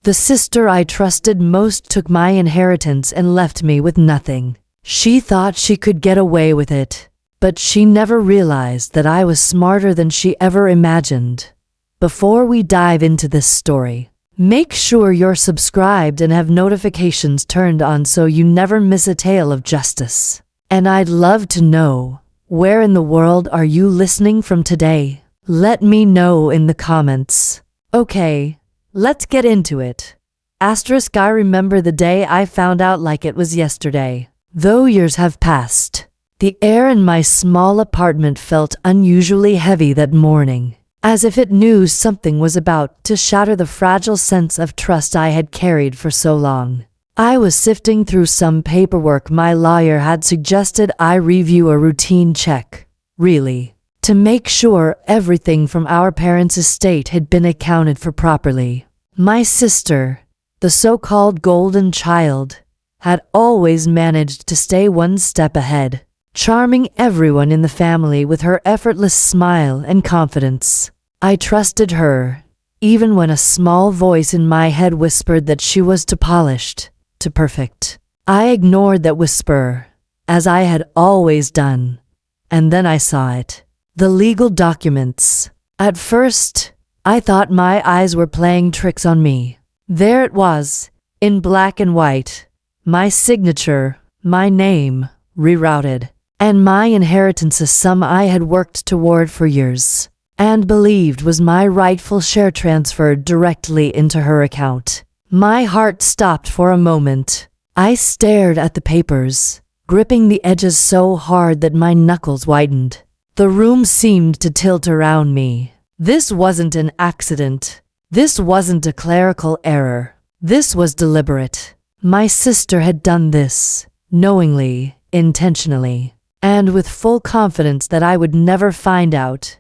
The sister I trusted most took my inheritance and left me with nothing. She thought she could get away with it, but she never realized that I was smarter than she ever imagined. Before we dive into this story, make sure you're subscribed and have notifications turned on so you never miss a tale of justice. And I'd love to know, where in the world are you listening from today? Let me know in the comments. Okay, let's get into it. I remember the day I found out like it was yesterday. Though years have passed, the air in my small apartment felt unusually heavy that morning, as if it knew something was about to shatter the fragile sense of trust I had carried for so long. I was sifting through some paperwork my lawyer had suggested I review, a routine check, really, to make sure everything from our parents' estate had been accounted for properly. My sister, the so-called golden child, had always managed to stay one step ahead, charming everyone in the family with her effortless smile and confidence. I trusted her, even when a small voice in my head whispered that she was too polished, too perfect. I ignored that whisper, as I had always done, and then I saw it. The legal documents. At first, I thought my eyes were playing tricks on me. There it was, in black and white, my signature, my name, rerouted, and my inheritance, a sum I had worked toward for years, and believed was my rightful share, transferred directly into her account. My heart stopped for a moment. I stared at the papers, gripping the edges so hard that my knuckles whitened. The room seemed to tilt around me. This wasn't an accident. This wasn't a clerical error. This was deliberate. My sister had done this, knowingly, intentionally, and with full confidence that I would never find out.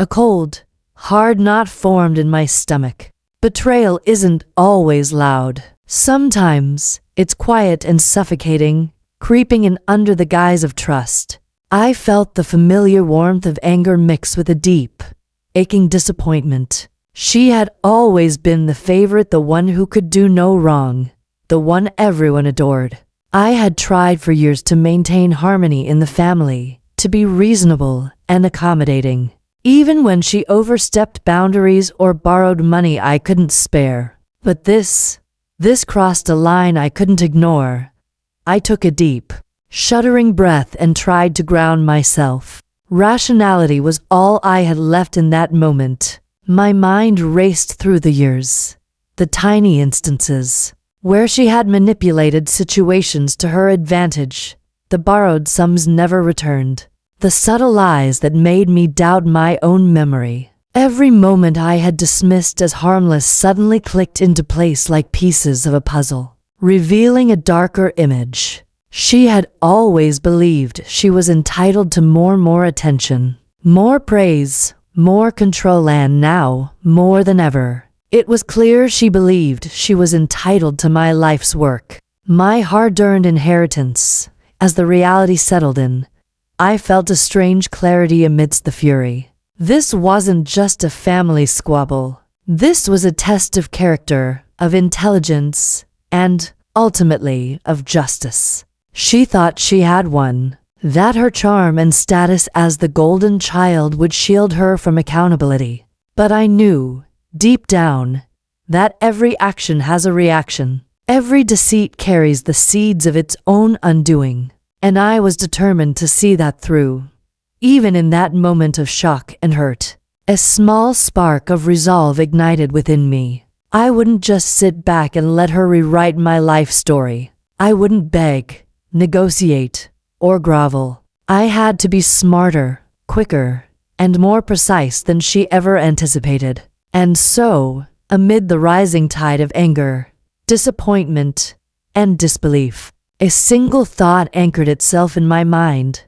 A cold, hard knot formed in my stomach. Betrayal isn't always loud. Sometimes, it's quiet and suffocating, creeping in under the guise of trust. I felt the familiar warmth of anger mixed with a deep, aching disappointment. She had always been the favorite, the one who could do no wrong, the one everyone adored. I had tried for years to maintain harmony in the family, to be reasonable and accommodating. Even when she overstepped boundaries or borrowed money I couldn't spare. But this crossed a line I couldn't ignore. I took a deep, shuddering breath and tried to ground myself. Rationality was all I had left in that moment. My mind raced through the years, the tiny instances where she had manipulated situations to her advantage, the borrowed sums never returned, the subtle lies that made me doubt my own memory. Every moment I had dismissed as harmless suddenly clicked into place like pieces of a puzzle, revealing a darker image. She had always believed she was entitled to more attention, more praise, more control, and now, more than ever, it was clear she believed she was entitled to my life's work, my hard-earned inheritance. As the reality settled in, I felt a strange clarity amidst the fury. This wasn't just a family squabble. This was a test of character, of intelligence, and, ultimately, of justice. She thought she had won, that her charm and status as the golden child would shield her from accountability. But I knew, deep down, that every action has a reaction. Every deceit carries the seeds of its own undoing. And I was determined to see that through. Even in that moment of shock and hurt, a small spark of resolve ignited within me. I wouldn't just sit back and let her rewrite my life story. I wouldn't beg, negotiate, or grovel. I had to be smarter, quicker, and more precise than she ever anticipated. And so, amid the rising tide of anger, disappointment, and disbelief, a single thought anchored itself in my mind.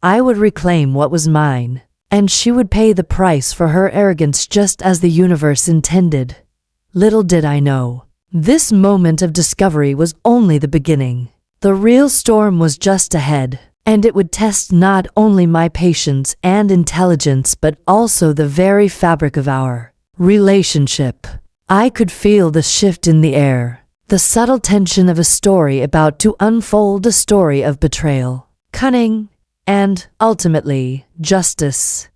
I would reclaim what was mine, and she would pay the price for her arrogance just as the universe intended. Little did I know, this moment of discovery was only the beginning. The real storm was just ahead, and it would test not only my patience and intelligence but also the very fabric of our relationship. I could feel the shift in the air, the subtle tension of a story about to unfold, a story of betrayal, cunning, and, ultimately, justice.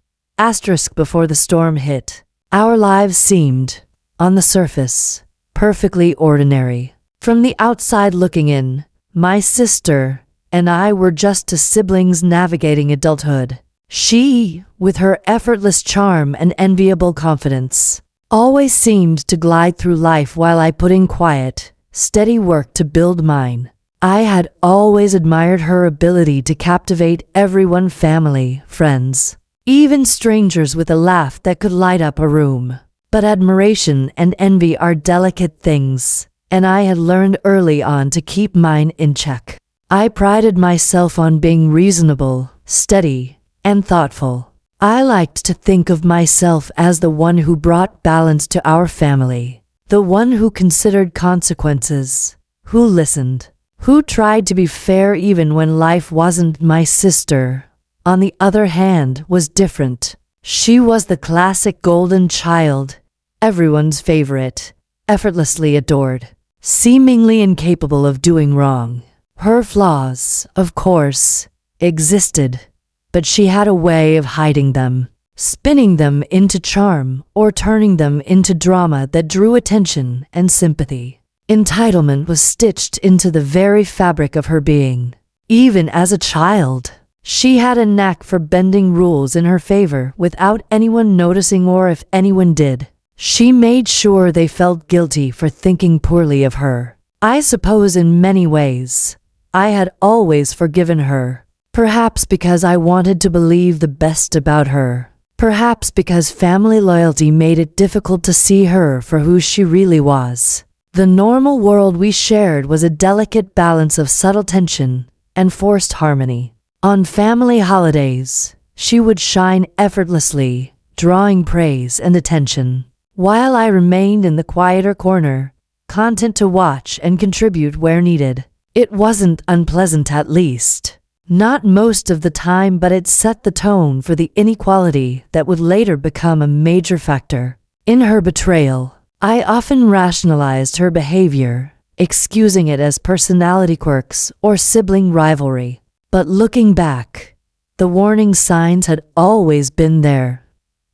Before the storm hit, our lives seemed, on the surface, perfectly ordinary. From the outside looking in, my sister and I were just two siblings navigating adulthood. She, with her effortless charm and enviable confidence, always seemed to glide through life while I put in quiet, steady work to build mine. I had always admired her ability to captivate everyone, family, friends, even strangers, with a laugh that could light up a room. But admiration and envy are delicate things, and I had learned early on to keep mine in check. I prided myself on being reasonable, steady, and thoughtful. I liked to think of myself as the one who brought balance to our family, the one who considered consequences, who listened, who tried to be fair even when life wasn't. My sister, on the other hand, was different. She was the classic golden child, everyone's favorite, effortlessly adored, seemingly incapable of doing wrong. Her flaws, of course, existed, but she had a way of hiding them, spinning them into charm or turning them into drama that drew attention and sympathy. Entitlement was stitched into the very fabric of her being. Even as a child, she had a knack for bending rules in her favor without anyone noticing, or if anyone did, she made sure they felt guilty for thinking poorly of her. I suppose in many ways, I had always forgiven her. Perhaps because I wanted to believe the best about her. Perhaps because family loyalty made it difficult to see her for who she really was. The normal world we shared was a delicate balance of subtle tension and forced harmony. On family holidays, she would shine effortlessly, drawing praise and attention, while I remained in the quieter corner, content to watch and contribute where needed. It wasn't unpleasant, at least. Not most of the time, but it set the tone for the inequality that would later become a major factor. In her betrayal, I often rationalized her behavior, excusing it as personality quirks or sibling rivalry. But looking back, the warning signs had always been there.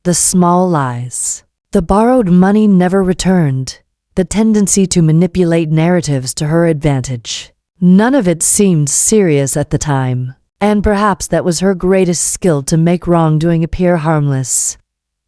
The small lies, the borrowed money never returned, the tendency to manipulate narratives to her advantage. None of it seemed serious at the time, and perhaps that was her greatest skill, to make wrongdoing appear harmless.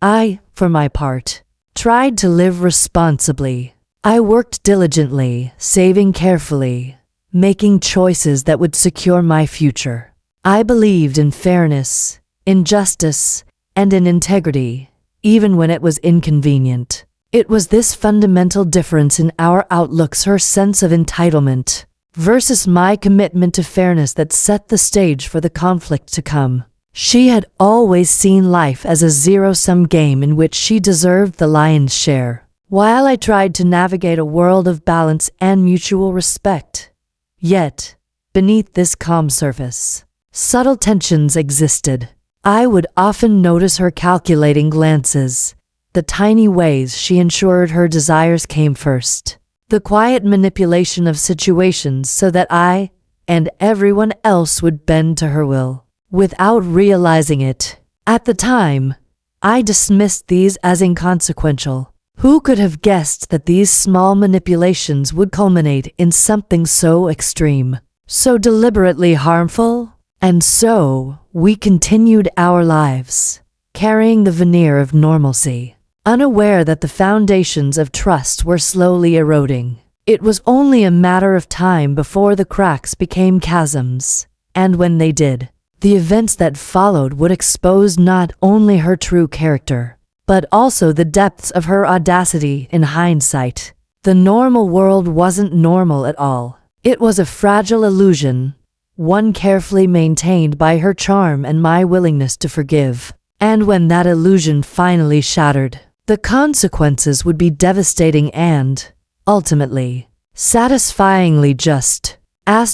I, for my part, tried to live responsibly. I worked diligently, saving carefully, making choices that would secure my future. I believed in fairness, in justice, and in integrity, even when it was inconvenient. It was this fundamental difference in our outlooks, her sense of entitlement versus my commitment to fairness, that set the stage for the conflict to come. She had always seen life as a zero-sum game in which she deserved the lion's share, while I tried to navigate a world of balance and mutual respect. Yet, beneath this calm surface, subtle tensions existed. I would often notice her calculating glances, the tiny ways she ensured her desires came first, the quiet manipulation of situations so that I and everyone else would bend to her will. Without realizing it, at the time, I dismissed these as inconsequential. Who could have guessed that these small manipulations would culminate in something so extreme, so deliberately harmful? And so, we continued our lives, carrying the veneer of normalcy, unaware that the foundations of trust were slowly eroding. It was only a matter of time before the cracks became chasms, and when they did, the events that followed would expose not only her true character, but also the depths of her audacity. In hindsight, the normal world wasn't normal at all. It was a fragile illusion, one carefully maintained by her charm and my willingness to forgive. And when that illusion finally shattered, the consequences would be devastating and, ultimately, satisfyingly just. I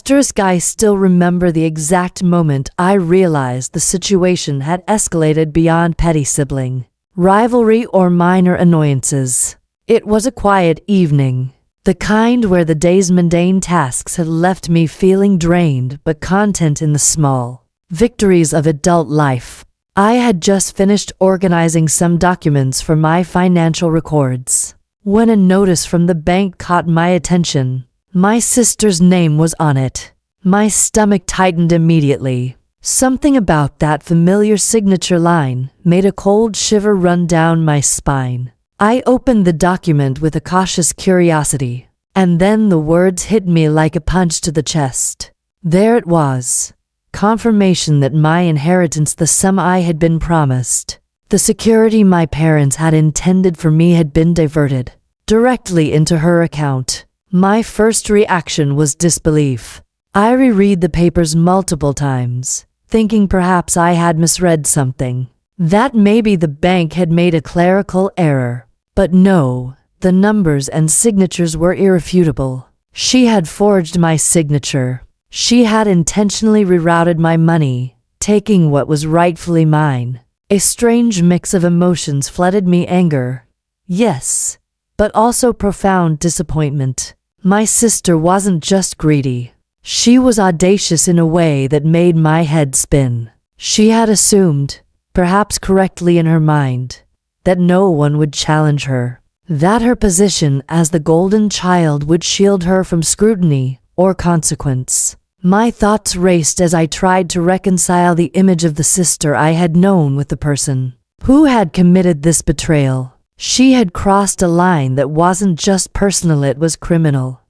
still remember the exact moment I realized the situation had escalated beyond petty sibling rivalry or minor annoyances. It was a quiet evening, the kind where the day's mundane tasks had left me feeling drained but content in the small victories of adult life. I had just finished organizing some documents for my financial records when a notice from the bank caught my attention. My sister's name was on it. My stomach tightened immediately. Something about that familiar signature line made a cold shiver run down my spine. I opened the document with a cautious curiosity, and then the words hit me like a punch to the chest. There it was. Confirmation that my inheritance, the sum I had been promised, the security my parents had intended for me, had been diverted directly into her account. My first reaction was disbelief. I reread the papers multiple times, thinking perhaps I had misread something, that maybe the bank had made a clerical error. But no, the numbers and signatures were irrefutable. She had forged my signature. She had intentionally rerouted my money, taking what was rightfully mine. A strange mix of emotions flooded me: anger, yes, but also profound disappointment. My sister wasn't just greedy. She was audacious in a way that made my head spin. She had assumed, perhaps correctly in her mind, that no one would challenge her, that her position as the golden child would shield her from scrutiny or consequence. My thoughts raced as I tried to reconcile the image of the sister I had known with the person who had committed this betrayal. She had crossed a line that wasn't just personal, it was criminal.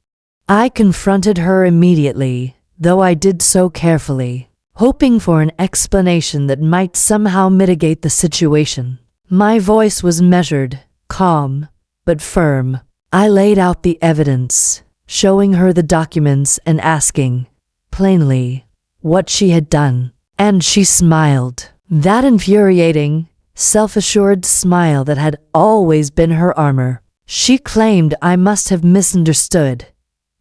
I confronted her immediately, though I did so carefully, hoping for an explanation that might somehow mitigate the situation. My voice was measured, calm, but firm. I laid out the evidence, showing her the documents and asking, plainly, what she had done. And she smiled. That infuriating, self-assured smile that had always been her armor. She claimed I must have misunderstood,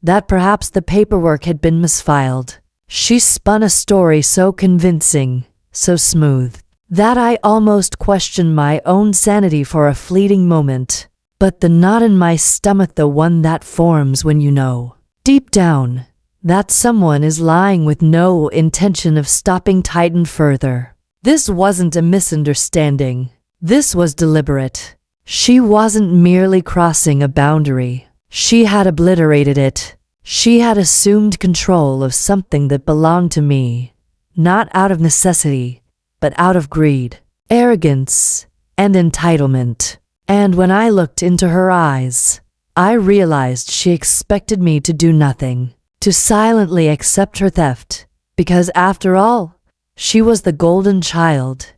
that perhaps the paperwork had been misfiled. She spun a story so convincing, so smooth, that I almost questioned my own sanity for a fleeting moment. But the knot in my stomach, the one that forms when you know, deep down, that someone is lying with no intention of stopping, tightened further. This wasn't a misunderstanding. This was deliberate. She wasn't merely crossing a boundary. She had obliterated it. She had assumed control of something that belonged to me, not out of necessity, but out of greed, arrogance, and entitlement. And when I looked into her eyes, I realized she expected me to do nothing, to silently accept her theft, because after all, she was the golden child.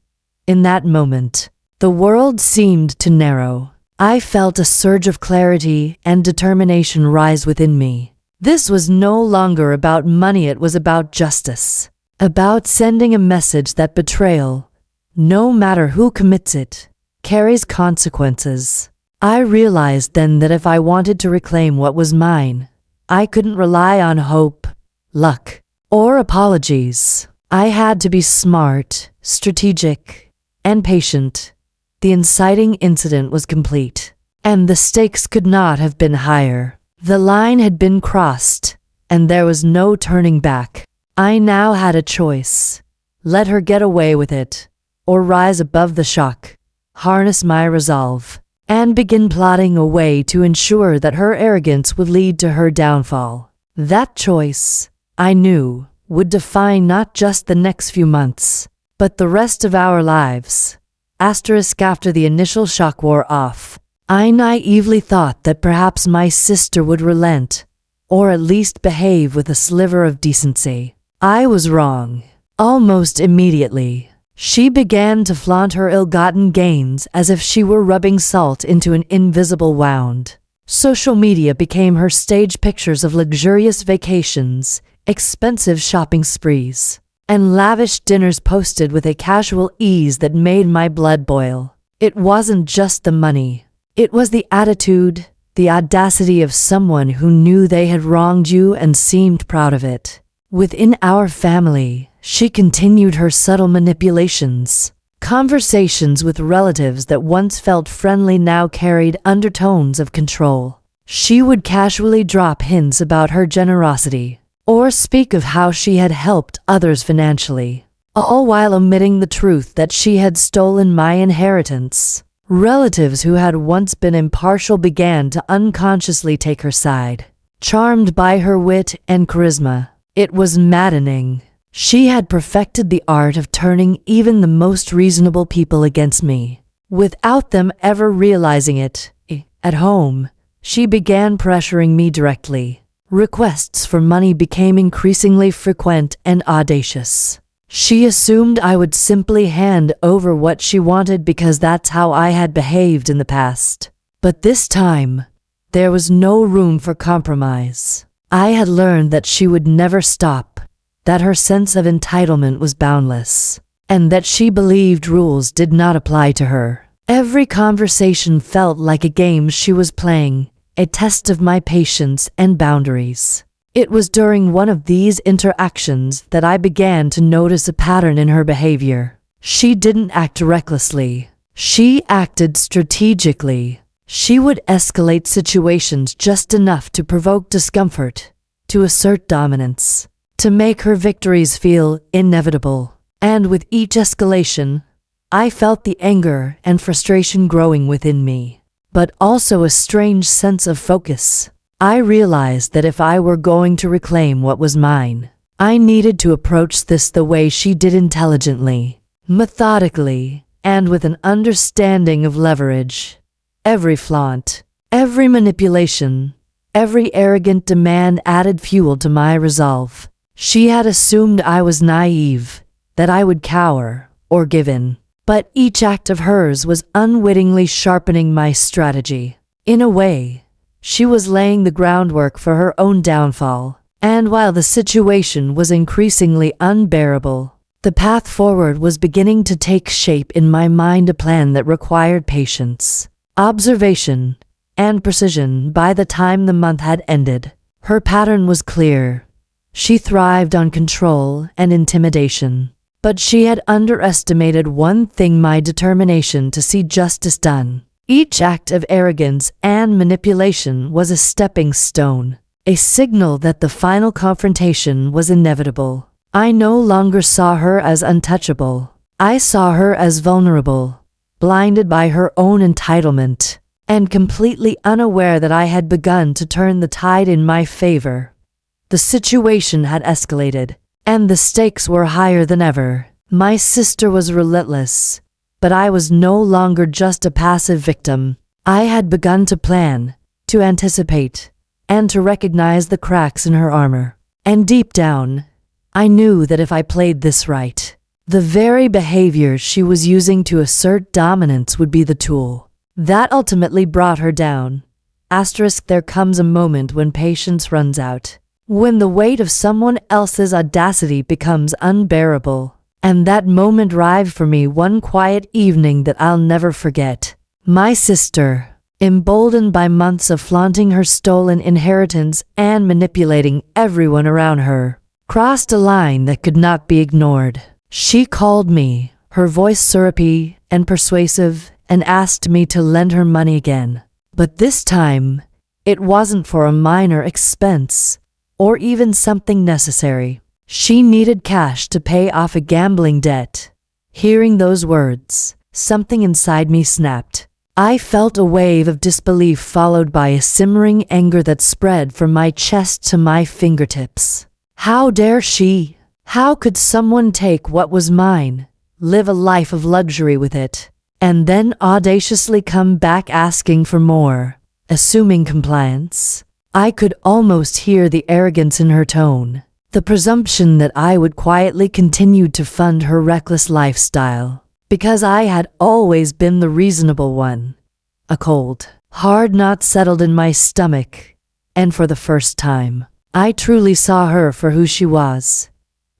In that moment, the world seemed to narrow. I felt a surge of clarity and determination rise within me. This was no longer about money, it was about justice, about sending a message that betrayal, no matter who commits it, carries consequences. I realized then that if I wanted to reclaim what was mine, I couldn't rely on hope, luck, or apologies. I had to be smart, strategic, and patient. The inciting incident was complete, and the stakes could not have been higher. The line had been crossed, and there was no turning back. I now had a choice: let her get away with it, or rise above the shock, harness my resolve, and begin plotting a way to ensure that her arrogance would lead to her downfall. That choice, I knew, would define not just the next few months, but the rest of our lives. After the initial shock wore off, I naively thought that perhaps my sister would relent, or at least behave with a sliver of decency. I was wrong. Almost immediately, she began to flaunt her ill-gotten gains as if she were rubbing salt into an invisible wound. Social media became her stage pictures of luxurious vacations, expensive shopping sprees, and lavish dinners posted with a casual ease that made my blood boil. It wasn't just the money. It was the attitude, the audacity of someone who knew they had wronged you and seemed proud of it. Within our family, she continued her subtle manipulations. Conversations with relatives that once felt friendly now carried undertones of control. She would casually drop hints about her generosity, or speak of how she had helped others financially, all while omitting the truth that she had stolen my inheritance. Relatives who had once been impartial began to unconsciously take her side, charmed by her wit and charisma. It was maddening. She had perfected the art of turning even the most reasonable people against me, without them ever realizing it. At home, she began pressuring me directly. Requests for money became increasingly frequent and audacious. She assumed I would simply hand over what she wanted because that's how I had behaved in the past. But this time, there was no room for compromise. I had learned that she would never stop, that her sense of entitlement was boundless, and that she believed rules did not apply to her. Every conversation felt like a game she was playing, a test of my patience and boundaries. It was during one of these interactions that I began to notice a pattern in her behavior. She didn't act recklessly. She acted strategically. She would escalate situations just enough to provoke discomfort, to assert dominance, to make her victories feel inevitable. And with each escalation, I felt the anger and frustration growing within me, but also a strange sense of focus. I realized that if I were going to reclaim what was mine, I needed to approach this the way she did, intelligently, methodically, and with an understanding of leverage. Every flaunt, every manipulation, every arrogant demand added fuel to my resolve. She had assumed I was naive, that I would cower or give in. But each act of hers was unwittingly sharpening my strategy. In a way, she was laying the groundwork for her own downfall. And while the situation was increasingly unbearable, the path forward was beginning to take shape in my mind, a plan that required patience, observation, and precision. By the time the month had ended, her pattern was clear. She thrived on control and intimidation. But she had underestimated one thing: my determination to see justice done. Each act of arrogance and manipulation was a stepping stone, a signal that the final confrontation was inevitable. I no longer saw her as untouchable. I saw her as vulnerable, blinded by her own entitlement, and completely unaware that I had begun to turn the tide in my favor. The situation had escalated, and the stakes were higher than ever. My sister was relentless, but I was no longer just a passive victim. I had begun to plan, to anticipate, and to recognize the cracks in her armor. And deep down, I knew that if I played this right, the very behavior she was using to assert dominance would be the tool that ultimately brought her down. There comes a moment when patience runs out, when the weight of someone else's audacity becomes unbearable. And that moment arrived for me one quiet evening that I'll never forget. My sister, emboldened by months of flaunting her stolen inheritance and manipulating everyone around her, crossed a line that could not be ignored. She called me, her voice syrupy and persuasive, and asked me to lend her money again. But this time, it wasn't for a minor expense, or even something necessary. She needed cash to pay off a gambling debt. Hearing those words, something inside me snapped. I felt a wave of disbelief followed by a simmering anger that spread from my chest to my fingertips. How dare she? How could someone take what was mine, live a life of luxury with it, and then audaciously come back asking for more, assuming compliance? I could almost hear the arrogance in her tone. The presumption that I would quietly continue to fund her reckless lifestyle, because I had always been the reasonable one. A cold, hard knot settled in my stomach, and for the first time, I truly saw her for who she was.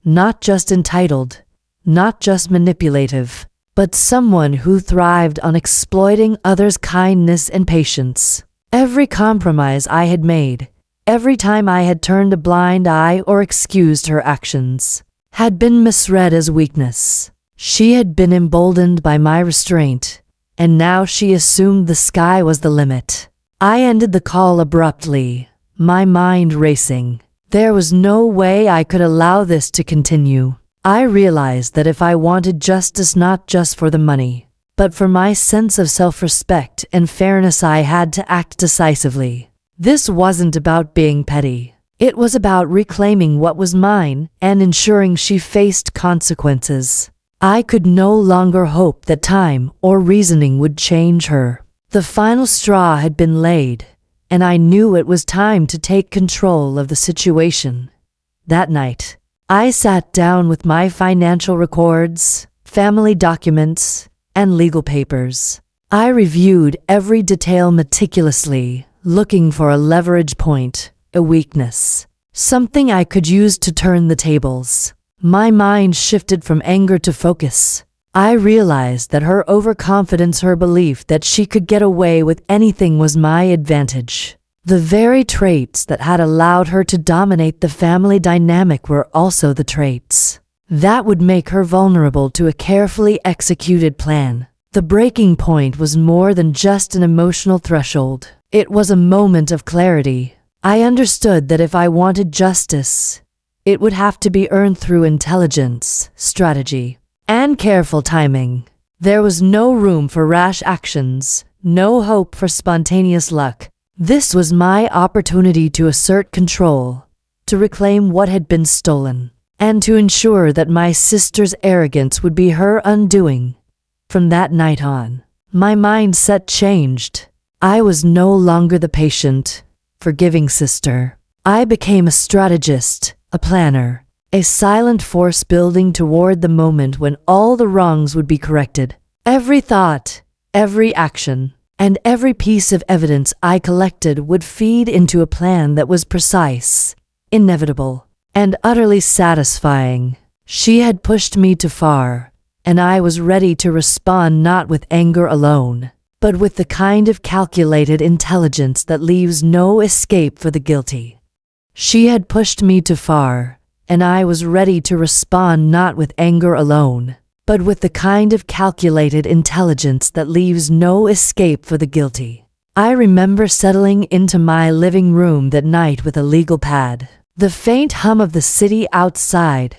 Not just entitled, not just manipulative, but someone who thrived on exploiting others' kindness and patience. Every compromise I had made, every time I had turned a blind eye or excused her actions, had been misread as weakness. She had been emboldened by my restraint, and now she assumed the sky was the limit. I ended the call abruptly, my mind racing. There was no way I could allow this to continue. I realized that if I wanted justice not just for the money, but for my sense of self-respect and fairness, I had to act decisively. This wasn't about being petty. It was about reclaiming what was mine and ensuring she faced consequences. I could no longer hope that time or reasoning would change her. The final straw had been laid, and I knew it was time to take control of the situation. That night, I sat down with my financial records, family documents, and legal papers. I reviewed every detail meticulously, looking for a leverage point, a weakness, something I could use to turn the tables. My mind shifted from anger to focus. I realized that her overconfidence, her belief that she could get away with anything, was my advantage. The very traits that had allowed her to dominate the family dynamic were also the traits that would make her vulnerable to a carefully executed plan. The breaking point was more than just an emotional threshold. It was a moment of clarity. I understood that if I wanted justice, it would have to be earned through intelligence, strategy, and careful timing. There was no room for rash actions, no hope for spontaneous luck. This was my opportunity to assert control, to reclaim what had been stolen, and to ensure that my sister's arrogance would be her undoing. From that night on, my mindset changed. I was no longer the patient, forgiving sister. I became a strategist, a planner, a silent force building toward the moment when all the wrongs would be corrected. Every thought, every action, and every piece of evidence I collected would feed into a plan that was precise, inevitable, and utterly satisfying. She had pushed me too far, and I was ready to respond not with anger alone, but with the kind of calculated intelligence that leaves no escape for the guilty. She had pushed me too far, and I was ready to respond not with anger alone, but with the kind of calculated intelligence that leaves no escape for the guilty. I remember settling into my living room that night with a legal pad, the faint hum of the city outside,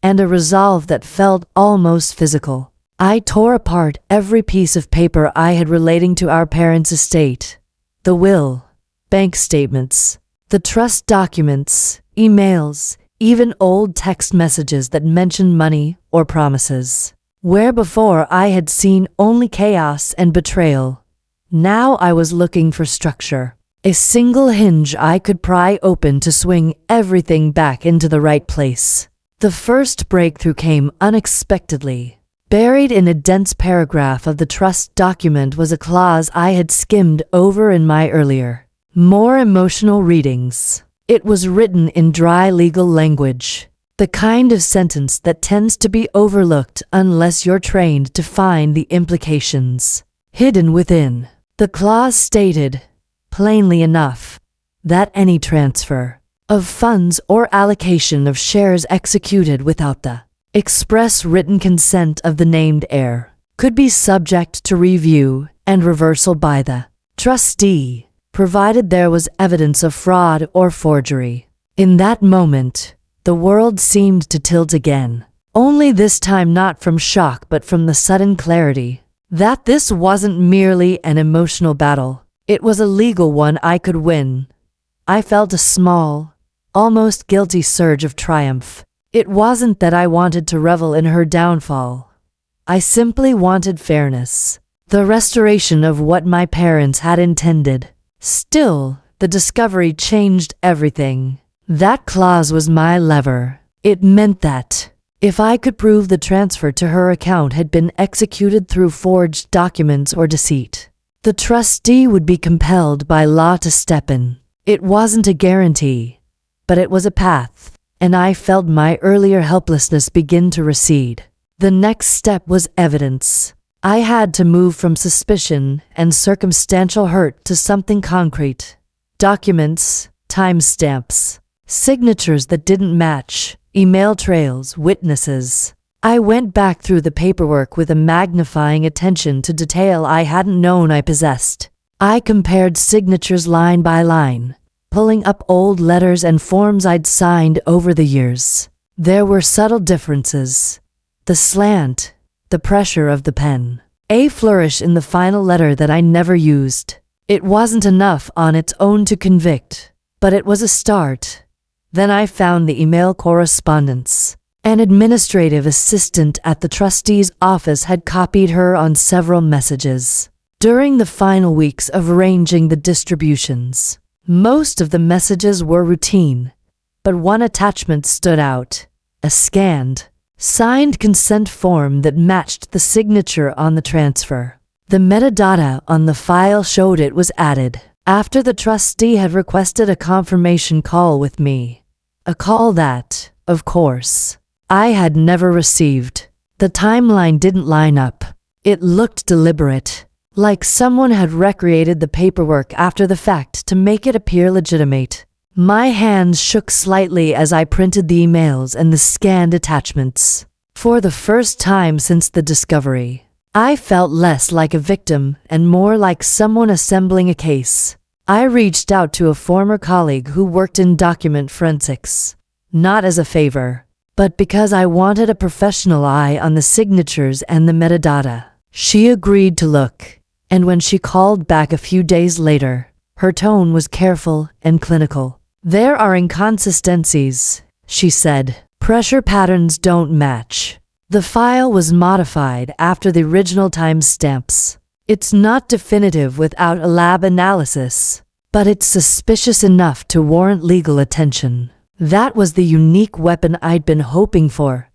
and a resolve that felt almost physical. I tore apart every piece of paper I had relating to our parents' estate, the will, bank statements, the trust documents, emails, even old text messages that mentioned money or promises. Where before I had seen only chaos and betrayal, now I was looking for structure. A single hinge I could pry open to swing everything back into the right place. The first breakthrough came unexpectedly. Buried in a dense paragraph of the trust document was a clause I had skimmed over in my earlier, more emotional readings. It was written in dry legal language, the kind of sentence that tends to be overlooked unless you're trained to find the implications hidden within. The clause stated, plainly enough, that any transfer of funds or allocation of shares executed without the express written consent of the named heir could be subject to review and reversal by the trustee, provided there was evidence of fraud or forgery. In that moment, the world seemed to tilt again, only this time not from shock but from the sudden clarity that this wasn't merely an emotional battle. It was a legal one I could win. I felt a small, almost guilty surge of triumph. It wasn't that I wanted to revel in her downfall. I simply wanted fairness, the restoration of what my parents had intended. Still, the discovery changed everything. That clause was my lever. It meant that, if I could prove the transfer to her account had been executed through forged documents or deceit, the trustee would be compelled by law to step in. It wasn't a guarantee, but it was a path, and I felt my earlier helplessness begin to recede. The next step was evidence. I had to move from suspicion and circumstantial hurt to something concrete. Documents, timestamps, signatures that didn't match, email trails, witnesses. I went back through the paperwork with a magnifying attention to detail I hadn't known I possessed. I compared signatures line by line, pulling up old letters and forms I'd signed over the years. There were subtle differences. The slant, the pressure of the pen, a flourish in the final letter that I never used. It wasn't enough on its own to convict, but it was a start. Then I found the email correspondence. An administrative assistant at the trustee's office had copied her on several messages. During the final weeks of arranging the distributions, most of the messages were routine, but one attachment stood out, a scanned, signed consent form that matched the signature on the transfer. The metadata on the file showed it was added after the trustee had requested a confirmation call with me, a call that, of course, I had never received. The timeline didn't line up. It looked deliberate, like someone had recreated the paperwork after the fact to make it appear legitimate. My hands shook slightly as I printed the emails and the scanned attachments. For the first time since the discovery, I felt less like a victim and more like someone assembling a case. I reached out to a former colleague who worked in document forensics, not as a favor, but because I wanted a professional eye on the signatures and the metadata. She agreed to look, and when she called back a few days later, her tone was careful and clinical. There are inconsistencies, she said. Pressure patterns don't match. The file was modified after the original timestamps. It's not definitive without a lab analysis, but it's suspicious enough to warrant legal attention. That was the unique weapon I'd been hoping for,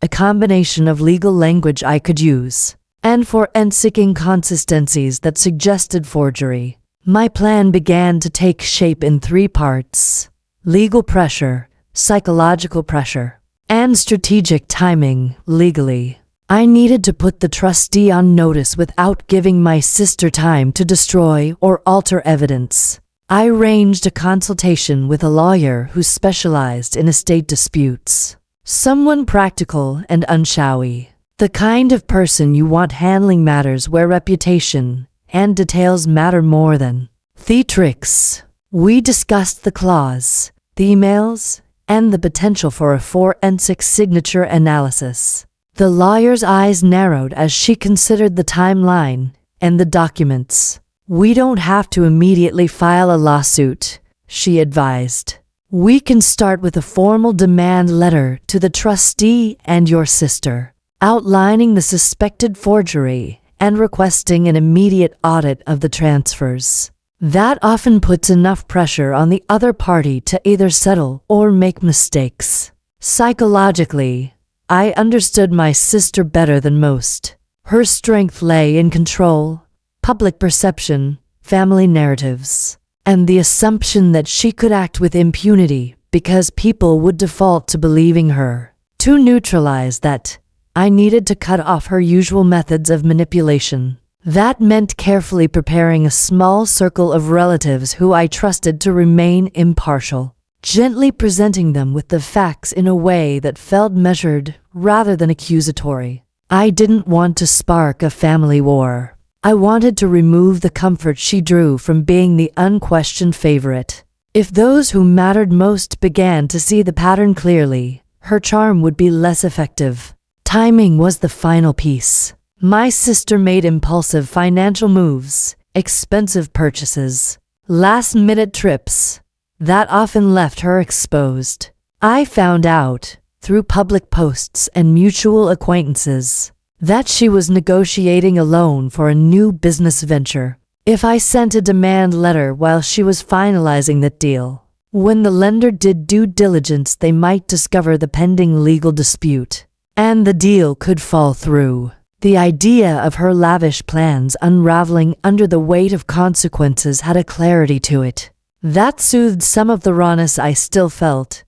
a combination of legal language I could use, and forensic inconsistencies that suggested forgery. My plan began to take shape in 3 parts: legal pressure, psychological pressure, and strategic timing. Legally, I needed to put the trustee on notice without giving my sister time to destroy or alter evidence. I arranged a consultation with a lawyer who specialized in estate disputes. Someone practical and unshowy. The kind of person you want handling matters where reputation and details matter more than theatrics. We discussed the clause, the emails, and the potential for a forensic signature analysis. The lawyer's eyes narrowed as she considered the timeline and the documents. We don't have to immediately file a lawsuit, she advised. We can start with a formal demand letter to the trustee and your sister, outlining the suspected forgery and requesting an immediate audit of the transfers. That often puts enough pressure on the other party to either settle or make mistakes. Psychologically, I understood my sister better than most. Her strength lay in control, public perception, family narratives, and the assumption that she could act with impunity because people would default to believing her. To neutralize that, I needed to cut off her usual methods of manipulation. That meant carefully preparing a small circle of relatives who I trusted to remain impartial, gently presenting them with the facts in a way that felt measured rather than accusatory. I didn't want to spark a family war. I wanted to remove the comfort she drew from being the unquestioned favorite. If those who mattered most began to see the pattern clearly, her charm would be less effective. Timing was the final piece. My sister made impulsive financial moves, expensive purchases, last-minute trips that often left her exposed. I found out, through public posts and mutual acquaintances, that she was negotiating a loan for a new business venture. If I sent a demand letter while she was finalizing that deal, when the lender did due diligence, they might discover the pending legal dispute, and the deal could fall through. The idea of her lavish plans unraveling under the weight of consequences had a clarity to it that soothed some of the rawness I still felt.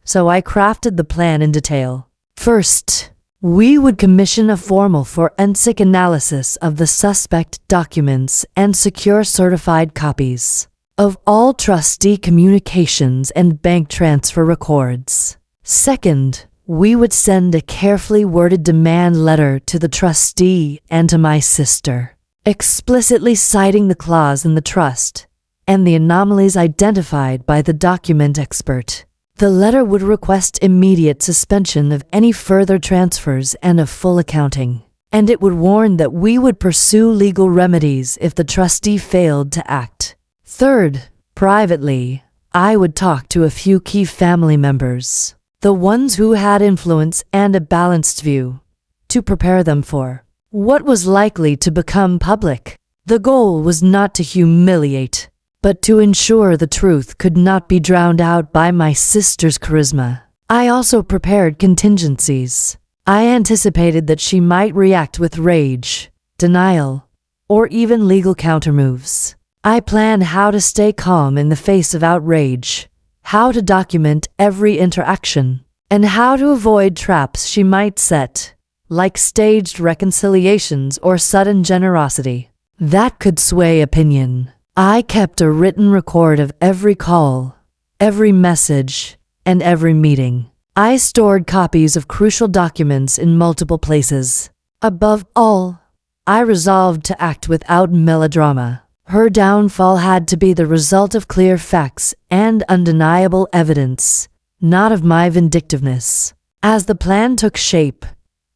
So I crafted the plan in detail. First, we would commission a formal forensic analysis of the suspect documents and secure certified copies of all trustee communications and bank transfer records. Second, we would send a carefully worded demand letter to the trustee and to my sister, explicitly citing the clause in the trust and the anomalies identified by the document expert. The letter would request immediate suspension of any further transfers and a full accounting, and it would warn that we would pursue legal remedies if the trustee failed to act. Third, privately, I would talk to a few key family members, the ones who had influence and a balanced view, to prepare them for what was likely to become public. The goal was not to humiliate, but to ensure the truth could not be drowned out by my sister's charisma. I also prepared contingencies. I anticipated that she might react with rage, denial, or even legal countermoves. I planned how to stay calm in the face of outrage, how to document every interaction, and how to avoid traps she might set, like staged reconciliations or sudden generosity, that could sway opinion. I kept a written record of every call, every message, and every meeting. I stored copies of crucial documents in multiple places. Above all, I resolved to act without melodrama. Her downfall had to be the result of clear facts and undeniable evidence, not of my vindictiveness. As the plan took shape,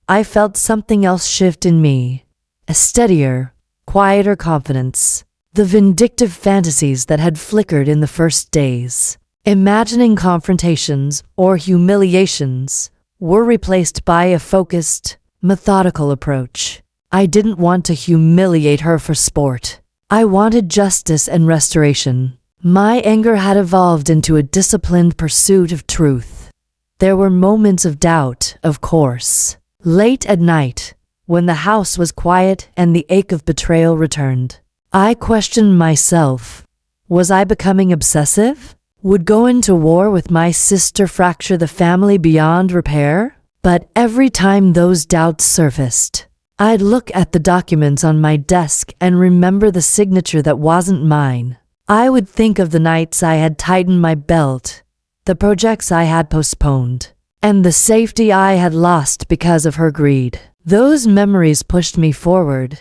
I felt something else shift in me, a steadier, quieter confidence. The vindictive fantasies that had flickered in the first days, imagining confrontations or humiliations, were replaced by a focused, methodical approach. I didn't want to humiliate her for sport. I wanted justice and restoration. My anger had evolved into a disciplined pursuit of truth. There were moments of doubt, of course. Late at night, when the house was quiet and the ache of betrayal returned, I questioned myself. Was I becoming obsessive? Would going to war with my sister fracture the family beyond repair? But every time those doubts surfaced, I'd look at the documents on my desk and remember the signature that wasn't mine. I would think of the nights I had tightened my belt, the projects I had postponed, and the safety I had lost because of her greed. Those memories pushed me forward.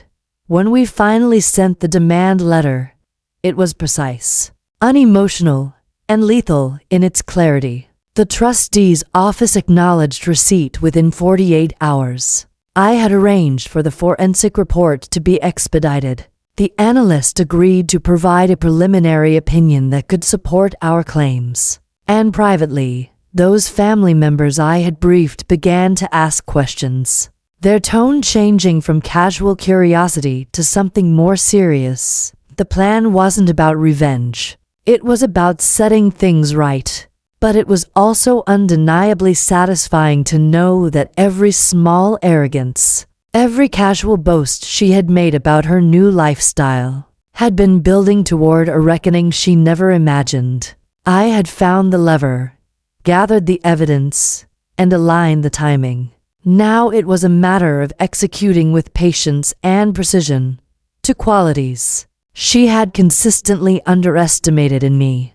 When we finally sent the demand letter, it was precise, unemotional, and lethal in its clarity. The trustee's office acknowledged receipt within 48 hours. I had arranged for the forensic report to be expedited. The analyst agreed to provide a preliminary opinion that could support our claims. And privately, those family members I had briefed began to ask questions, their tone changing from casual curiosity to something more serious. The plan wasn't about revenge. It was about setting things right. But it was also undeniably satisfying to know that every small arrogance, every casual boast she had made about her new lifestyle, had been building toward a reckoning she never imagined. I had found the lever, gathered the evidence, and aligned the timing. Now it was a matter of executing with patience and precision, two qualities she had consistently underestimated in me.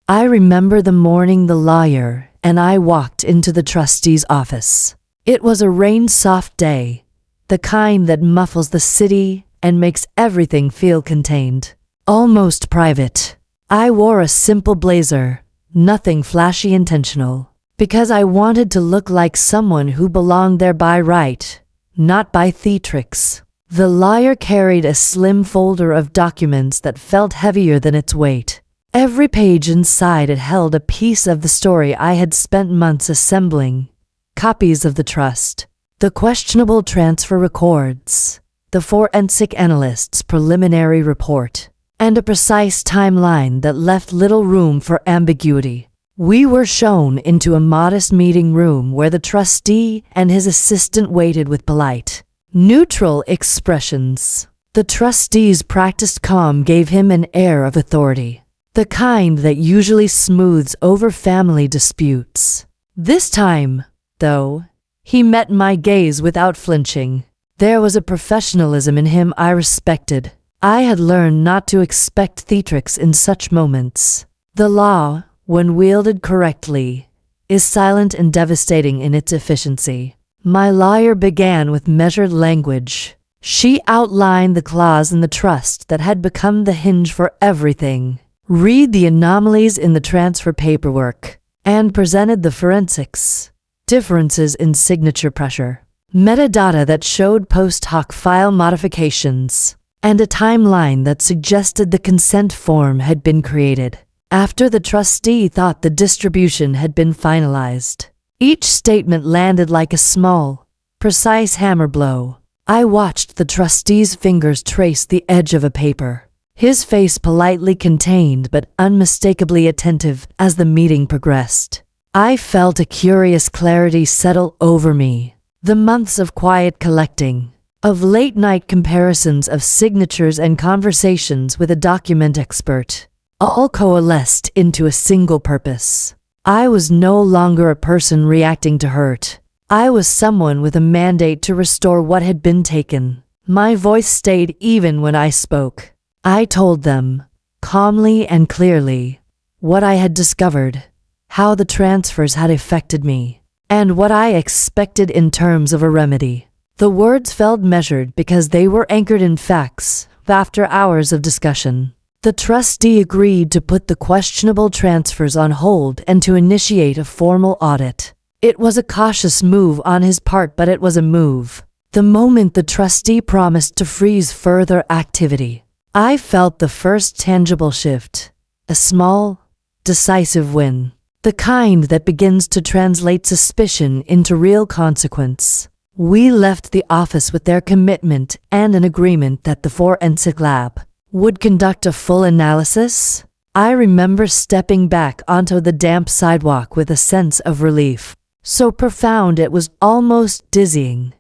I remember the morning the lawyer and I walked into the trustee's office. It was a rain-soft day, the kind that muffles the city and makes everything feel contained, almost private. I wore a simple blazer, nothing flashy intentional, because I wanted to look like someone who belonged there by right, not by theatrics. The lawyer carried a slim folder of documents that felt heavier than its weight. Every page inside it held a piece of the story I had spent months assembling, copies of the trust, the questionable transfer records, the forensic analyst's preliminary report, and a precise timeline that left little room for ambiguity. We were shown into a modest meeting room where the trustee and his assistant waited with polite, neutral expressions. The trustee's practiced calm gave him an air of authority, the kind that usually smooths over family disputes. This time, though, he met my gaze without flinching. There was a professionalism in him I respected. I had learned not to expect theatrics in such moments. The law, when wielded correctly, is silent and devastating in its efficiency. My lawyer began with measured language. She outlined the clause in the trust that had become the hinge for everything. Read the anomalies in the transfer paperwork, and presented the forensics. Differences in signature pressure. Metadata that showed post hoc file modifications, and a timeline that suggested the consent form had been created after the trustee thought the distribution had been finalized. Each statement landed like a small, precise hammer blow. I watched the trustee's fingers trace the edge of a paper, his face politely contained but unmistakably attentive as the meeting progressed. I felt a curious clarity settle over me. The months of quiet collecting, of late-night comparisons of signatures and conversations with a document expert, all coalesced into a single purpose. I was no longer a person reacting to hurt. I was someone with a mandate to restore what had been taken. My voice stayed even when I spoke. I told them, calmly and clearly, what I had discovered, how the transfers had affected me, and what I expected in terms of a remedy. The words felt measured because they were anchored in facts. After hours of discussion, the trustee agreed to put the questionable transfers on hold and to initiate a formal audit. It was a cautious move on his part, but it was a move. The moment the trustee promised to freeze further activity, I felt the first tangible shift. A small, decisive win. The kind that begins to translate suspicion into real consequence. We left the office with their commitment and an agreement that the forensic lab would conduct a full analysis. I remember stepping back onto the damp sidewalk with a sense of relief. So profound it was almost dizzying.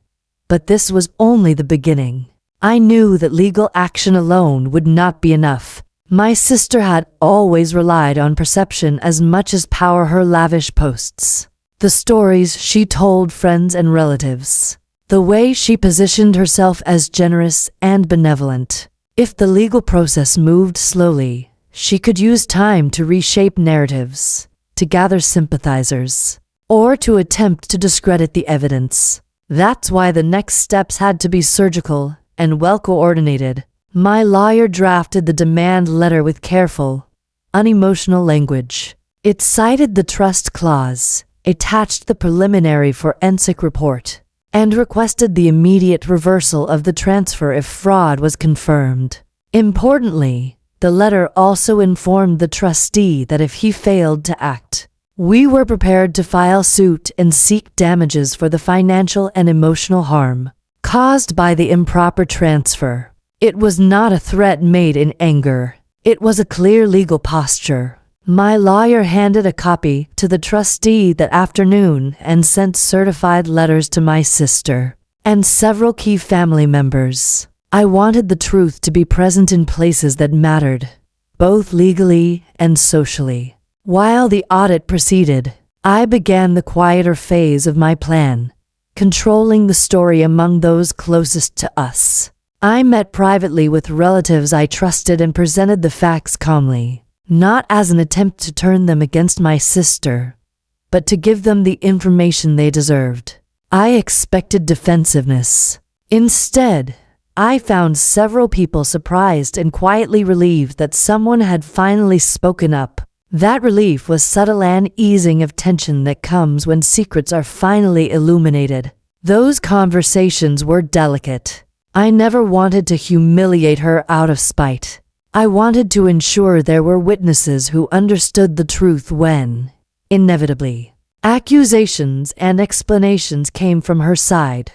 But this was only the beginning. I knew that legal action alone would not be enough. My sister had always relied on perception as much as power. Her lavish posts, the stories she told friends and relatives, the way she positioned herself as generous and benevolent. If the legal process moved slowly, she could use time to reshape narratives, to gather sympathizers, or to attempt to discredit the evidence. That's why the next steps had to be surgical and well-coordinated. My lawyer drafted the demand letter with careful, unemotional language. It cited the trust clause, attached the preliminary forensic report, and requested the immediate reversal of the transfer if fraud was confirmed. Importantly, the letter also informed the trustee that if he failed to act, we were prepared to file suit and seek damages for the financial and emotional harm caused by the improper transfer. It was not a threat made in anger. It was a clear legal posture. My lawyer handed a copy to the trustee that afternoon and sent certified letters to my sister and several key family members. I wanted the truth to be present in places that mattered, both legally and socially. While the audit proceeded, I began the quieter phase of my plan, controlling the story among those closest to us. I met privately with relatives I trusted and presented the facts calmly, not as an attempt to turn them against my sister, but to give them the information they deserved. I expected defensiveness. Instead, I found several people surprised and quietly relieved that someone had finally spoken up. That relief was subtle and easing of tension that comes when secrets are finally illuminated. Those conversations were delicate. I never wanted to humiliate her out of spite. I wanted to ensure there were witnesses who understood the truth when, inevitably, accusations and explanations came from her side.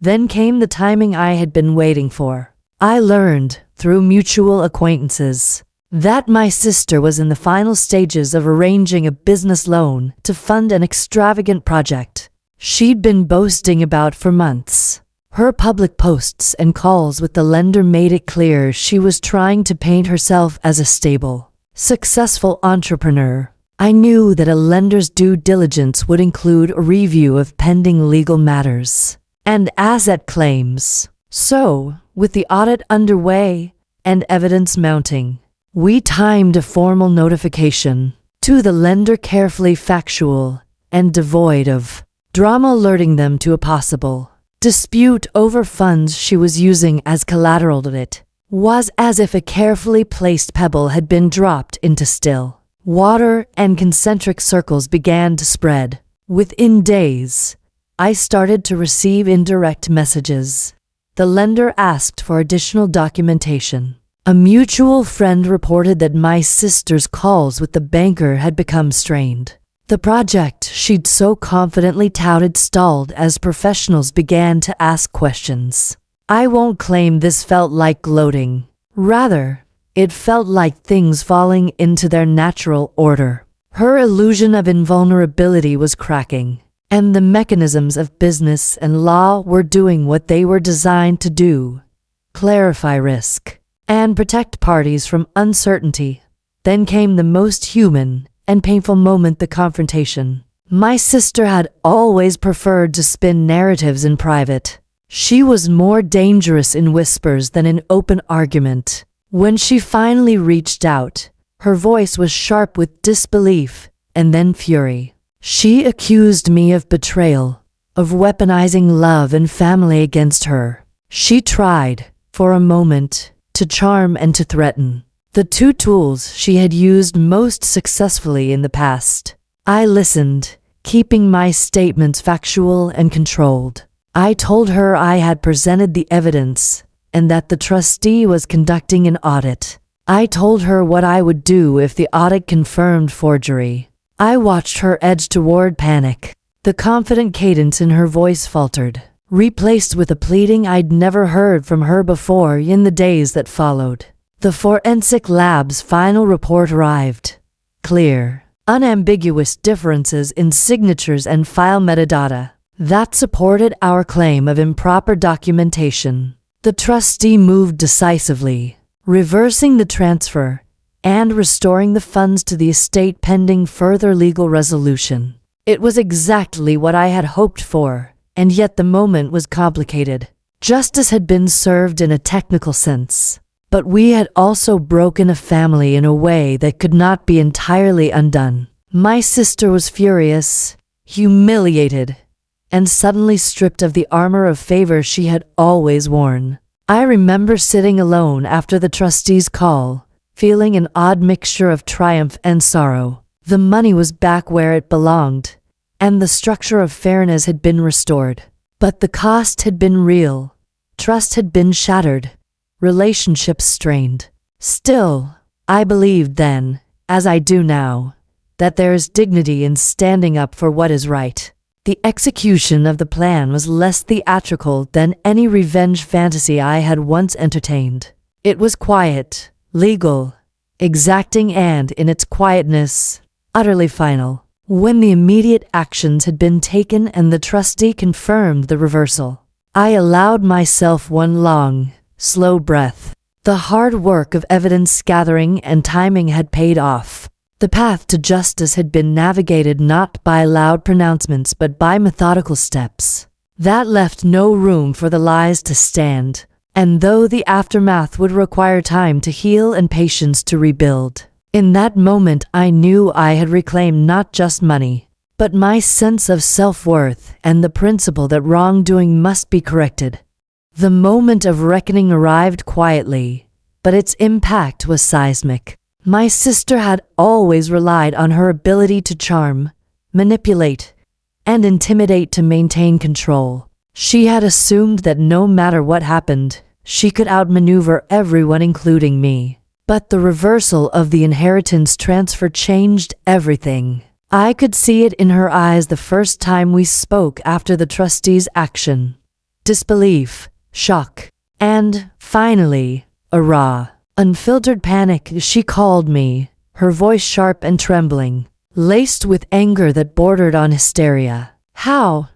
Then came the timing I had been waiting for. I learned, through mutual acquaintances, that my sister was in the final stages of arranging a business loan to fund an extravagant project she'd been boasting about for months. Her public posts and calls with the lender made it clear she was trying to paint herself as a stable, successful entrepreneur. I knew that a lender's due diligence would include a review of pending legal matters and asset claims. So, with the audit underway and evidence mounting, we timed a formal notification to the lender, carefully factual, and devoid of drama, alerting them to a possible dispute over funds she was using as collateral. It was as if a carefully placed pebble had been dropped into still water, and concentric circles began to spread. Within days, I started to receive indirect messages. The lender asked for additional documentation. A mutual friend reported that my sister's calls with the banker had become strained. The project she'd so confidently touted stalled as professionals began to ask questions. I won't claim this felt like gloating. Rather, it felt like things falling into their natural order. Her illusion of invulnerability was cracking, and the mechanisms of business and law were doing what they were designed to do: clarify risk and protect parties from uncertainty. Then came the most human and painful moment: the confrontation. My sister had always preferred to spin narratives in private. She was more dangerous in whispers than in open argument. When she finally reached out, her voice was sharp with disbelief and then fury. She accused me of betrayal, of weaponizing love and family against her. She tried, for a moment, to charm and to threaten, the two tools she had used most successfully in the past. I listened, keeping my statements factual and controlled. I told her I had presented the evidence and that the trustee was conducting an audit. I told her what I would do if the audit confirmed forgery. I watched her edge toward panic. The confident cadence in her voice faltered, replaced with a pleading I'd never heard from her before in the days that followed. The forensic lab's final report arrived. Clear, unambiguous differences in signatures and file metadata that supported our claim of improper documentation. The trustee moved decisively, reversing the transfer and restoring the funds to the estate pending further legal resolution. It was exactly what I had hoped for, and yet the moment was complicated. Justice had been served in a technical sense, but we had also broken a family in a way that could not be entirely undone. My sister was furious, humiliated, and suddenly stripped of the armor of favor she had always worn. I remember sitting alone after the trustee's call, feeling an odd mixture of triumph and sorrow. The money was back where it belonged, and the structure of fairness had been restored. But the cost had been real. Trust had been shattered, relationships strained. Still, I believed then, as I do now, that there is dignity in standing up for what is right. The execution of the plan was less theatrical than any revenge fantasy I had once entertained. It was quiet, legal, exacting, and, in its quietness, utterly final. When the immediate actions had been taken and the trustee confirmed the reversal, I allowed myself one long, slow breath. The hard work of evidence gathering and timing had paid off. The path to justice had been navigated not by loud pronouncements but by methodical steps. That left no room for the lies to stand, and though the aftermath would require time to heal and patience to rebuild, in that moment I knew I had reclaimed not just money, but my sense of self-worth and the principle that wrongdoing must be corrected. The moment of reckoning arrived quietly, but its impact was seismic. My sister had always relied on her ability to charm, manipulate, and intimidate to maintain control. She had assumed that no matter what happened, she could outmaneuver everyone, including me. But the reversal of the inheritance transfer changed everything. I could see it in her eyes the first time we spoke after the trustee's action. Disbelief, shock, and, finally, a raw, unfiltered panic. She called me, her voice sharp and trembling, laced with anger that bordered on hysteria. How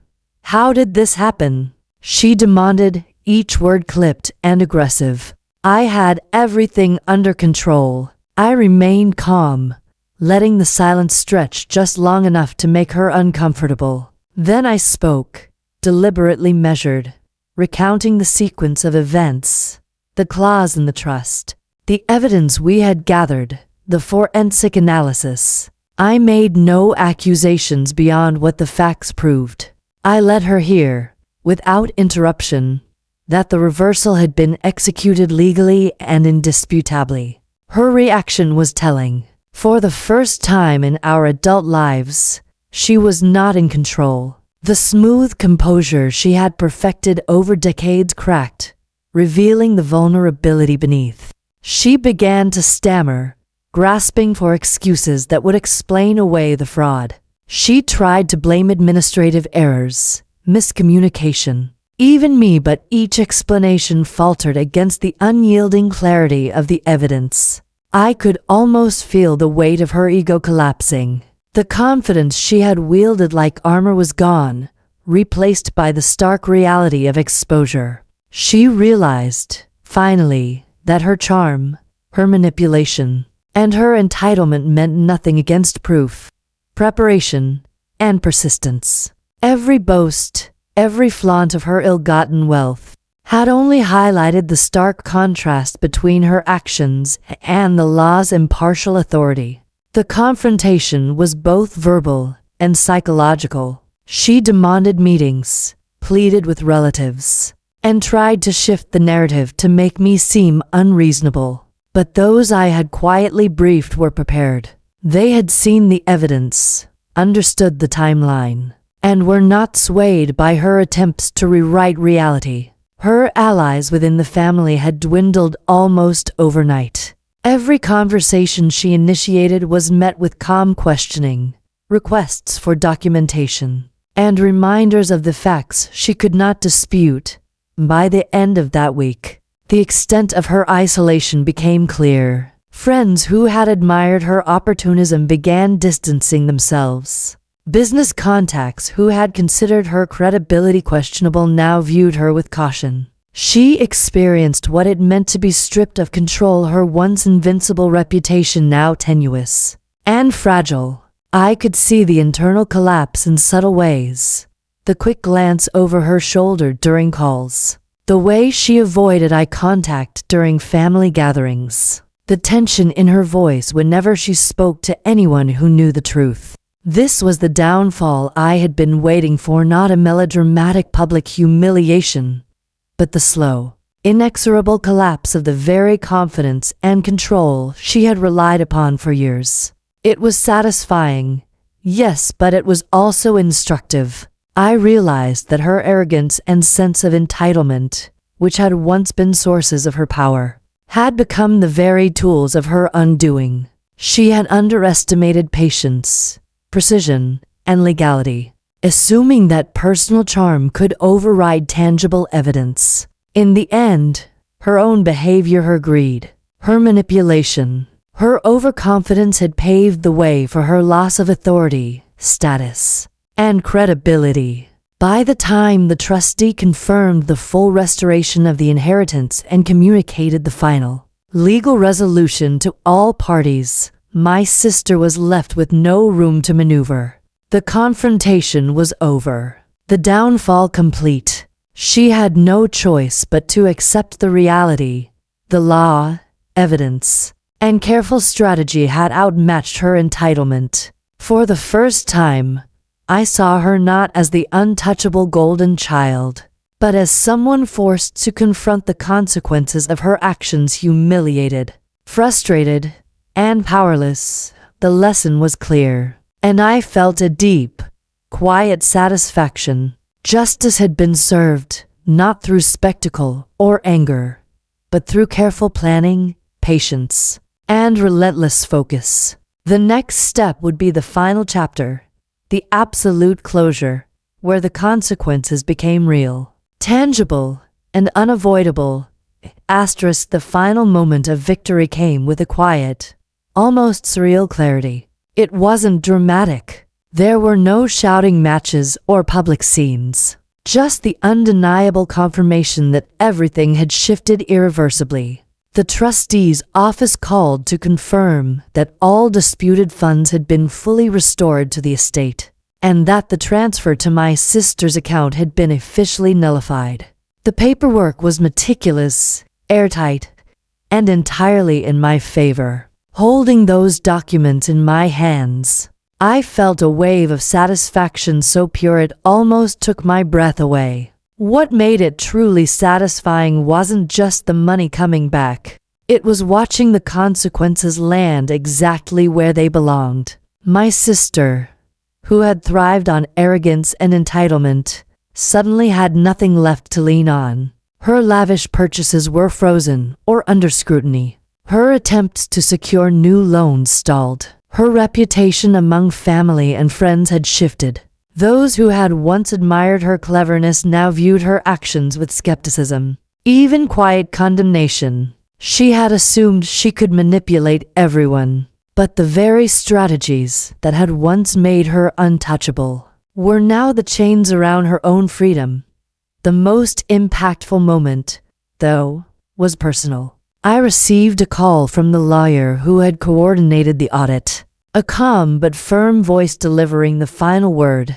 did this happen? She demanded, each word clipped and aggressive. I had everything under control. I remained calm, letting the silence stretch just long enough to make her uncomfortable. Then I spoke, deliberately measured, recounting the sequence of events, the clause in the trust, the evidence we had gathered, the forensic analysis. I made no accusations beyond what the facts proved. I let her hear, without interruption, that the reversal had been executed legally and indisputably. Her reaction was telling. For the first time in our adult lives, she was not in control. The smooth composure she had perfected over decades cracked, revealing the vulnerability beneath. She began to stammer, grasping for excuses that would explain away the fraud. She tried to blame administrative errors, miscommunication, even me, but each explanation faltered against the unyielding clarity of the evidence. I could almost feel the weight of her ego collapsing. The confidence she had wielded like armor was gone, replaced by the stark reality of exposure. She realized, finally, that her charm, her manipulation, and her entitlement meant nothing against proof, preparation, and persistence. Every boast, every flaunt of her ill-gotten wealth, had only highlighted the stark contrast between her actions and the law's impartial authority. The confrontation was both verbal and psychological. She demanded meetings, pleaded with relatives, and tried to shift the narrative to make me seem unreasonable. But those I had quietly briefed were prepared. They had seen the evidence, understood the timeline, and were not swayed by her attempts to rewrite reality. Her allies within the family had dwindled almost overnight. Every conversation she initiated was met with calm questioning, requests for documentation, and reminders of the facts she could not dispute. By the end of that week, the extent of her isolation became clear. Friends who had admired her opportunism began distancing themselves. Business contacts who had considered her credibility questionable now viewed her with caution. She experienced what it meant to be stripped of control, her once invincible reputation now tenuous and fragile. I could see the internal collapse in subtle ways. The quick glance over her shoulder during calls. The way she avoided eye contact during family gatherings. The tension in her voice whenever she spoke to anyone who knew the truth. This was the downfall I had been waiting for, not a melodramatic public humiliation, but the slow, inexorable collapse of the very confidence and control she had relied upon for years. It was satisfying, yes, but it was also instructive. I realized that her arrogance and sense of entitlement, which had once been sources of her power, had become the very tools of her undoing. She had underestimated patience, precision, and legality, assuming that personal charm could override tangible evidence. In the end, her own behavior, her greed, her manipulation, her overconfidence had paved the way for her loss of authority, status, and credibility. By the time the trustee confirmed the full restoration of the inheritance and communicated the final legal resolution to all parties, my sister was left with no room to maneuver. The confrontation was over. The downfall complete. She had no choice but to accept the reality. The law, evidence, and careful strategy had outmatched her entitlement. For the first time, I saw her not as the untouchable golden child, but as someone forced to confront the consequences of her actions, humiliated, frustrated, and powerless. The lesson was clear, and I felt a deep, quiet satisfaction. Justice had been served, not through spectacle or anger, but through careful planning, patience, and relentless focus. The next step would be the final chapter, the absolute closure, where the consequences became real, tangible, and unavoidable. The final moment of victory came with a quiet, almost surreal clarity. It wasn't dramatic. There were no shouting matches or public scenes, just the undeniable confirmation that everything had shifted irreversibly. The trustee's office called to confirm that all disputed funds had been fully restored to the estate, and that the transfer to my sister's account had been officially nullified. The paperwork was meticulous, airtight, and entirely in my favor. Holding those documents in my hands, I felt a wave of satisfaction so pure it almost took my breath away. What made it truly satisfying wasn't just the money coming back. It was watching the consequences land exactly where they belonged. My sister, who had thrived on arrogance and entitlement, suddenly had nothing left to lean on. Her lavish purchases were frozen or under scrutiny. Her attempts to secure new loans stalled. Her reputation among family and friends had shifted. Those who had once admired her cleverness now viewed her actions with skepticism, even quiet condemnation. She had assumed she could manipulate everyone, but the very strategies that had once made her untouchable were now the chains around her own freedom. The most impactful moment, though, was personal. I received a call from the lawyer who had coordinated the audit, a calm but firm voice delivering the final word.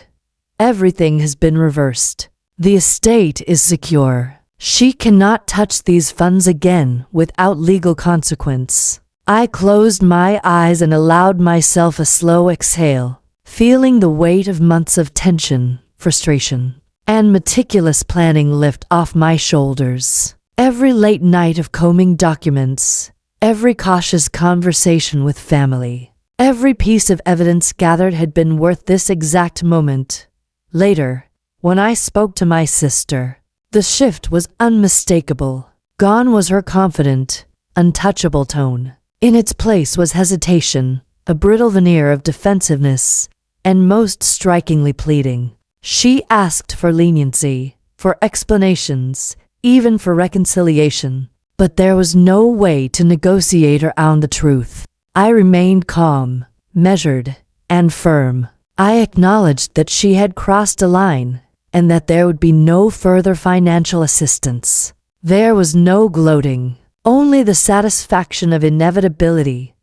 Everything has been reversed. The estate is secure. She cannot touch these funds again without legal consequence. I closed my eyes and allowed myself a slow exhale, feeling the weight of months of tension, frustration, and meticulous planning lift off my shoulders. Every late night of combing documents, every cautious conversation with family, every piece of evidence gathered had been worth this exact moment. Later, when I spoke to my sister, the shift was unmistakable. Gone was her confident, untouchable tone. In its place was hesitation, a brittle veneer of defensiveness, and most strikingly pleading. She asked for leniency, for explanations, even for reconciliation, but there was no way to negotiate around the truth. I remained calm, measured, and firm. I acknowledged that she had crossed a line, and that there would be no further financial assistance. There was no gloating, only the satisfaction of inevitability.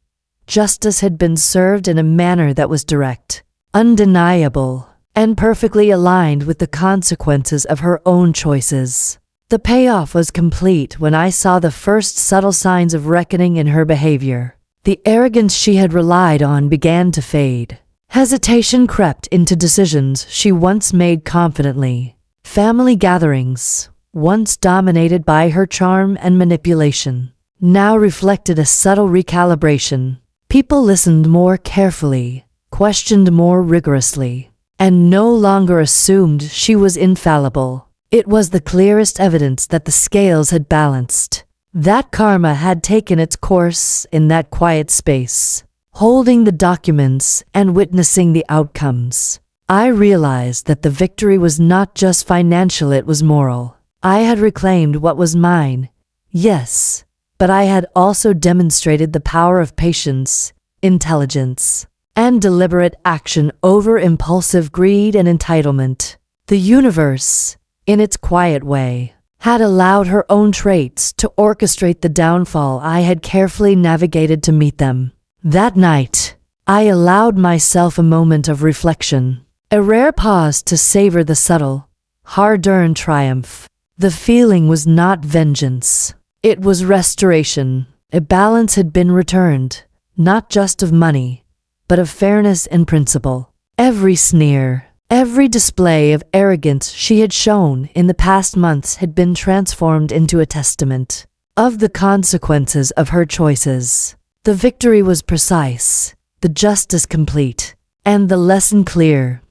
Justice had been served in a manner that was direct, undeniable, and perfectly aligned with the consequences of her own choices. The payoff was complete when I saw the first subtle signs of reckoning in her behavior. The arrogance she had relied on began to fade. Hesitation crept into decisions she once made confidently. Family gatherings, once dominated by her charm and manipulation, now reflected a subtle recalibration. People listened more carefully, questioned more rigorously, and no longer assumed she was infallible. It was the clearest evidence that the scales had balanced, that karma had taken its course in that quiet space. Holding the documents and witnessing the outcomes, I realized that the victory was not just financial, it was moral. I had reclaimed what was mine, yes, but I had also demonstrated the power of patience, intelligence, and deliberate action over impulsive greed and entitlement. The universe, in its quiet way, had allowed her own traits to orchestrate the downfall I had carefully navigated to meet them. That night, I allowed myself a moment of reflection, a rare pause to savor the subtle, hard-earned triumph. The feeling was not vengeance. It was restoration. A balance had been returned, not just of money, but of fairness and principle. Every sneer, every display of arrogance she had shown in the past months had been transformed into a testament of the consequences of her choices. The victory was precise, the justice complete, and the lesson clear.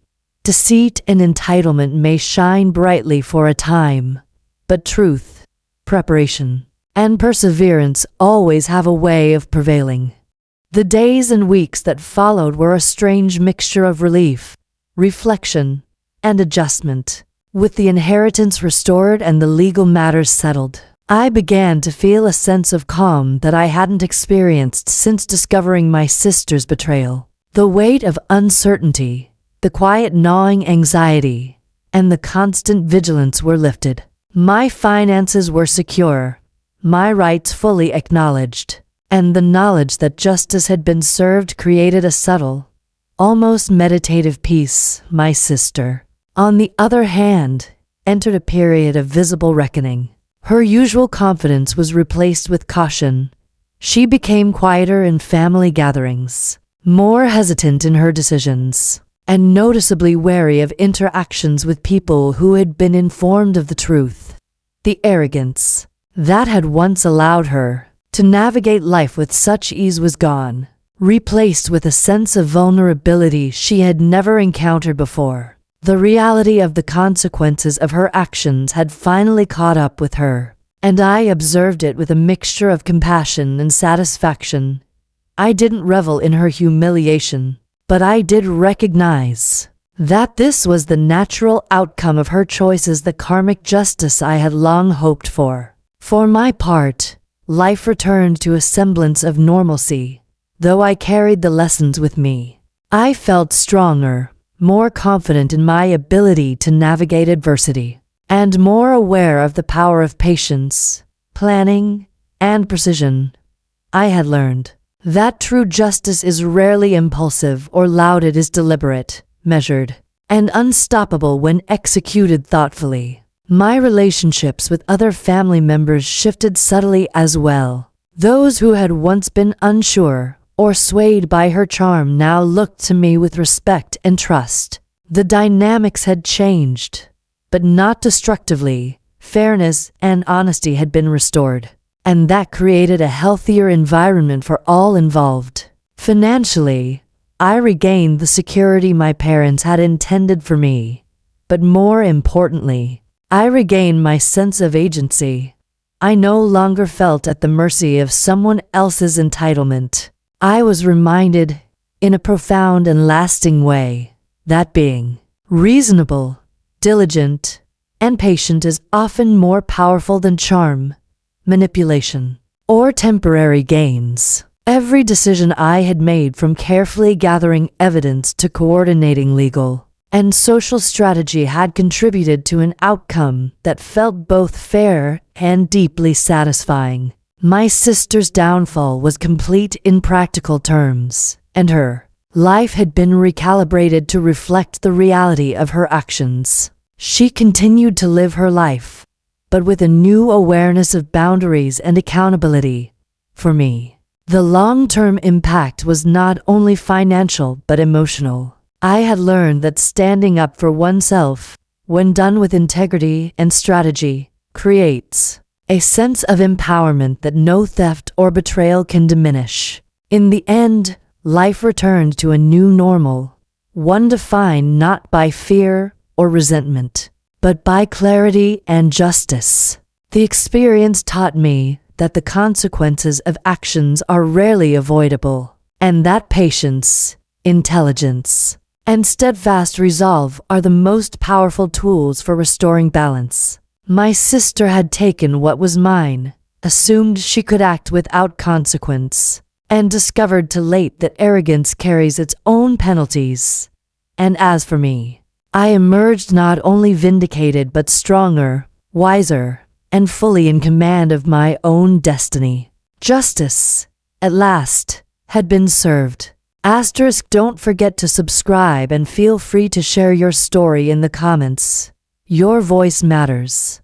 Deceit and entitlement may shine brightly for a time, but truth, preparation, and perseverance always have a way of prevailing. The days and weeks that followed were a strange mixture of relief, reflection, and adjustment. With the inheritance restored and the legal matters settled, I began to feel a sense of calm that I hadn't experienced since discovering my sister's betrayal. The weight of uncertainty, the quiet gnawing anxiety, and the constant vigilance were lifted. My finances were secure, my rights fully acknowledged, and the knowledge that justice had been served created a subtle, almost meditative peace. My sister, on the other hand, entered a period of visible reckoning. Her usual confidence was replaced with caution. She became quieter in family gatherings, more hesitant in her decisions, and noticeably wary of interactions with people who had been informed of the truth. The arrogance that had once allowed her to navigate life with such ease was gone, replaced with a sense of vulnerability she had never encountered before. The reality of the consequences of her actions had finally caught up with her, and I observed it with a mixture of compassion and satisfaction. I didn't revel in her humiliation, but I did recognize that this was the natural outcome of her choices, the karmic justice I had long hoped for. For my part, life returned to a semblance of normalcy, though I carried the lessons with me. I felt stronger, more confident in my ability to navigate adversity, and more aware of the power of patience, planning, and precision. I had learned that true justice is rarely impulsive or loud. It is deliberate, measured, and unstoppable when executed thoughtfully. My relationships with other family members shifted subtly as well. Those who had once been unsure or swayed by her charm now looked to me with respect and trust. The dynamics had changed, but not destructively. Fairness and honesty had been restored, and that created a healthier environment for all involved. Financially, I regained the security my parents had intended for me, but more importantly, I regained my sense of agency. I no longer felt at the mercy of someone else's entitlement. I was reminded, in a profound and lasting way, that being reasonable, diligent, and patient is often more powerful than charm, manipulation, or temporary gains. Every decision I had made, from carefully gathering evidence to coordinating legal and social strategy, had contributed to an outcome that felt both fair and deeply satisfying. My sister's downfall was complete in practical terms, and her life had been recalibrated to reflect the reality of her actions. She continued to live her life, but with a new awareness of boundaries and accountability. For me, the long-term impact was not only financial but emotional. I had learned that standing up for oneself, when done with integrity and strategy, creates a sense of empowerment that no theft or betrayal can diminish. In the end, life returned to a new normal, one defined not by fear or resentment, but by clarity and justice. The experience taught me that the consequences of actions are rarely avoidable, and that patience, intelligence, and steadfast resolve are the most powerful tools for restoring balance. My sister had taken what was mine, assumed she could act without consequence, and discovered too late that arrogance carries its own penalties. And as for me, I emerged not only vindicated but stronger, wiser, and fully in command of my own destiny. Justice, at last, had been served. Don't forget to subscribe and feel free to share your story in the comments. Your voice matters.